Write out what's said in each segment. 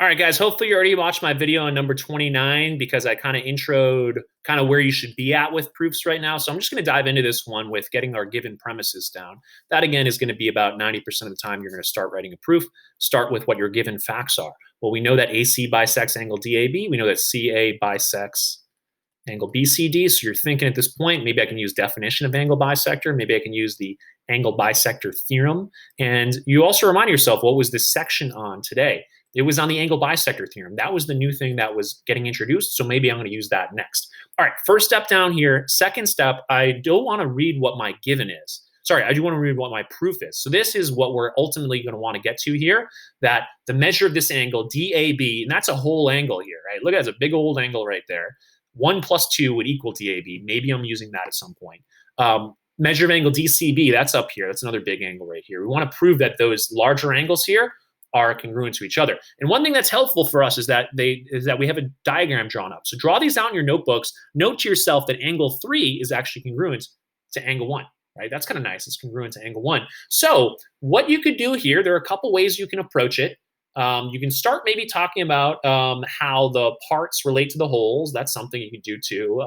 All right, guys, hopefully you already watched my video on number 29 because I kind of introed kind of where you should be at with proofs right now. So I'm just going to dive into this one with getting our given premises down. That, again, is going to be about 90% of the time you're going to start writing a proof. Start with what your given facts are. Well, we know that AC bisects angle DAB. We know that CA bisects angle BCD. So you're thinking at this point, maybe I can use definition of angle bisector. Maybe I can use the angle bisector theorem. And you also remind yourself, what was this section on today? It was on the angle bisector theorem. That was the new thing that was getting introduced. So maybe I'm going to use that next. All right, first step down here. Second step, I don't want to read what my given is. Sorry, I do want to read what my proof is. So this is what we're ultimately going to want to get to here, that the measure of this angle, DAB, and that's a whole angle here, right? Look, that's a big old angle right there. 1 plus 2 would equal DAB. Maybe I'm using that at some point. Measure of angle DCB, that's up here. That's another big angle right here. We want to prove that those larger angles here are congruent to each other. And one thing that's helpful for us is that we have a diagram drawn up. So draw these out in your notebooks. Note to yourself that angle 3 is actually congruent to angle 1, right? That's kind of nice. It's congruent to angle 1. So what you could do here, there are a couple ways you can approach it. You can start maybe talking about how the parts relate to the wholes. That's something you can do too.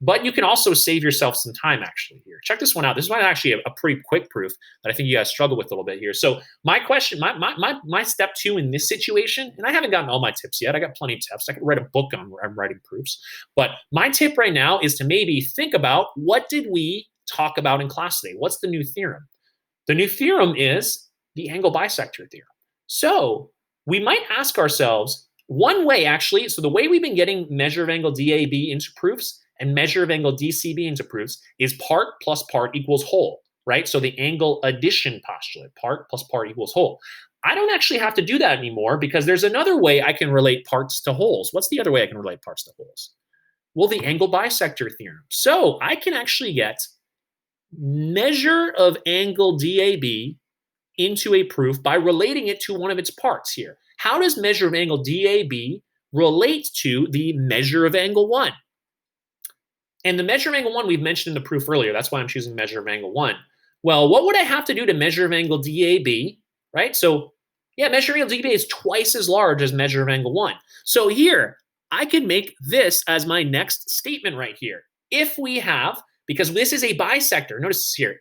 But you can also save yourself some time actually here. Check this one out. This one actually a pretty quick proof that I think you guys struggle with a little bit here. So my question, my step 2 in this situation, and I haven't gotten all my tips yet. I got plenty of tips. I could write a book on where I'm writing proofs. But my tip right now is to maybe think about, what did we talk about in class today? What's the new theorem? The new theorem is the angle bisector theorem. So we might ask ourselves, one way actually, so the way we've been getting measure of angle DAB into proofs and measure of angle DCB into proofs is part plus part equals whole, right? So the angle addition postulate, part plus part equals whole. I don't actually have to do that anymore because there's another way I can relate parts to wholes. What's the other way I can relate parts to wholes? Well, the angle bisector theorem. So I can actually get measure of angle DAB into a proof by relating it to one of its parts here. How does measure of angle DAB relate to the measure of angle 1? And the measure of angle 1 we've mentioned in the proof earlier. That's why I'm choosing measure of angle 1. Well, what would I have to do to measure of angle DAB, right? So yeah, measure of angle DAB is twice as large as measure of angle 1. So here, I could make this as my next statement right here. If we have, because this is a bisector, notice here,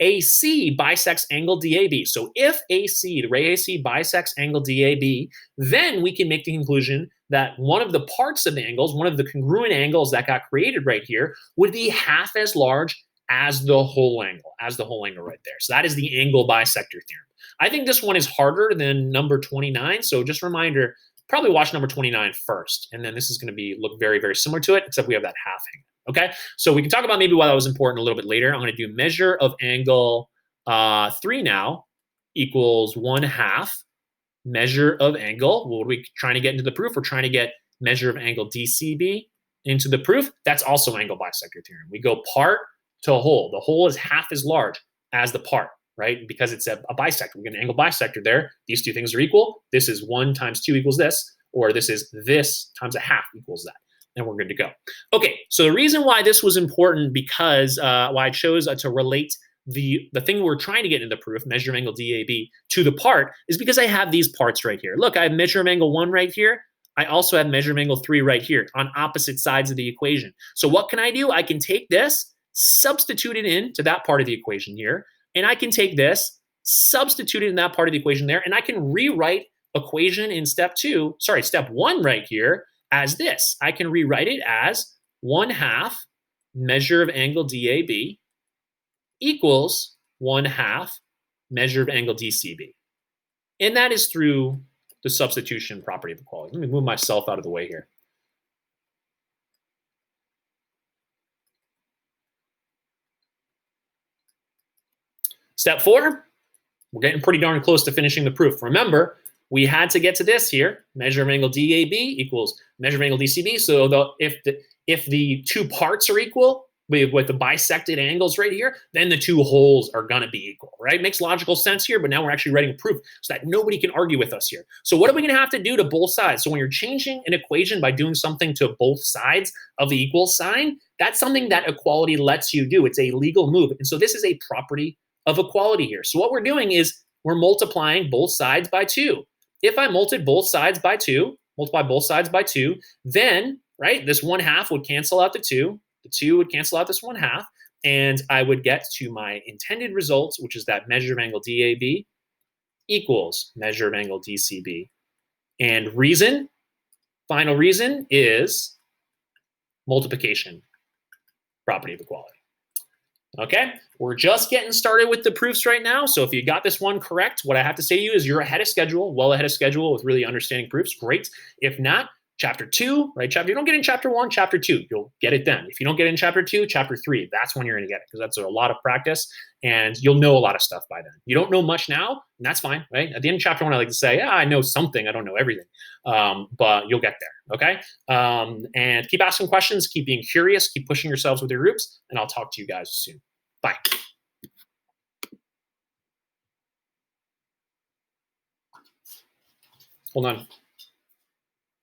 AC bisects angle DAB. So if AC, the ray AC bisects angle DAB, then we can make the conclusion that one of the parts of the angles, one of the congruent angles that got created right here, would be half as large as the whole angle, right there. So that is the angle bisector theorem. I think this one is harder than number 29. So just a reminder, probably watch number 29 first. And then this is going to look very, very similar to it, except we have that half angle. Okay, so we can talk about maybe why that was important a little bit later. I'm going to do measure of angle 3 now equals 1/2 measure of angle. What are we trying to get into the proof? We're trying to get measure of angle DCB into the proof. That's also angle bisector theorem. We go part to whole. The whole is half as large as the part, right? Because it's a bisector. We get an angle bisector there. These two things are equal. This is 1 times 2 equals this, or this is this times a half equals that. And we're good to go. Okay, so the reason why this was important, because why I chose to relate the thing we're trying to get into the proof, measure of angle DAB, to the part, is because I have these parts right here. Look, I have measure of angle 1 right here. I also have measure of angle 3 right here on opposite sides of the equation. So what can I do? I can take this, substitute it into that part of the equation here, and I can take this, substitute it in that part of the equation there, and I can rewrite equation in step 1 right here as this. I can rewrite it as 1/2 measure of angle DAB equals 1/2 measure of angle DCB. And that is through the substitution property of equality. Let me move myself out of the way here. Step 4, we're getting pretty darn close to finishing the proof. Remember, we had to get to this here. Measure of angle DAB equals measure of angle DCB. So if the two parts are equal with the bisected angles right here, then the two wholes are going to be equal, right? Makes logical sense here, but now we're actually writing a proof so that nobody can argue with us here. So what are we going to have to do to both sides? So when you're changing an equation by doing something to both sides of the equal sign, that's something that equality lets you do. It's a legal move. And so this is a property of equality here. So what we're doing is we're multiplying both sides by 2. if I multiply both sides by 2, then, right, this 1/2 would cancel out the 2. The 2 would cancel out this 1/2, and I would get to my intended result, which is that measure of angle DAB equals measure of angle DCB. And reason, final reason, is multiplication, property of equality. Okay, we're just getting started with the proofs right now. So if you got this one correct, what I have to say to you is you're ahead of schedule, well ahead of schedule with really understanding proofs. Great. If not, chapter 2, right? Chapter, you don't get in chapter 1, chapter 2, you'll get it then. If you don't get in chapter 2, chapter 3, that's when you're going to get it, because that's a lot of practice and you'll know a lot of stuff by then. You don't know much now, and that's fine, right? At the end of chapter 1, I like to say, yeah, I know something, I don't know everything, but you'll get there, okay? And keep asking questions, keep being curious, keep pushing yourselves with your groups, and I'll talk to you guys soon. Bye. Hold on.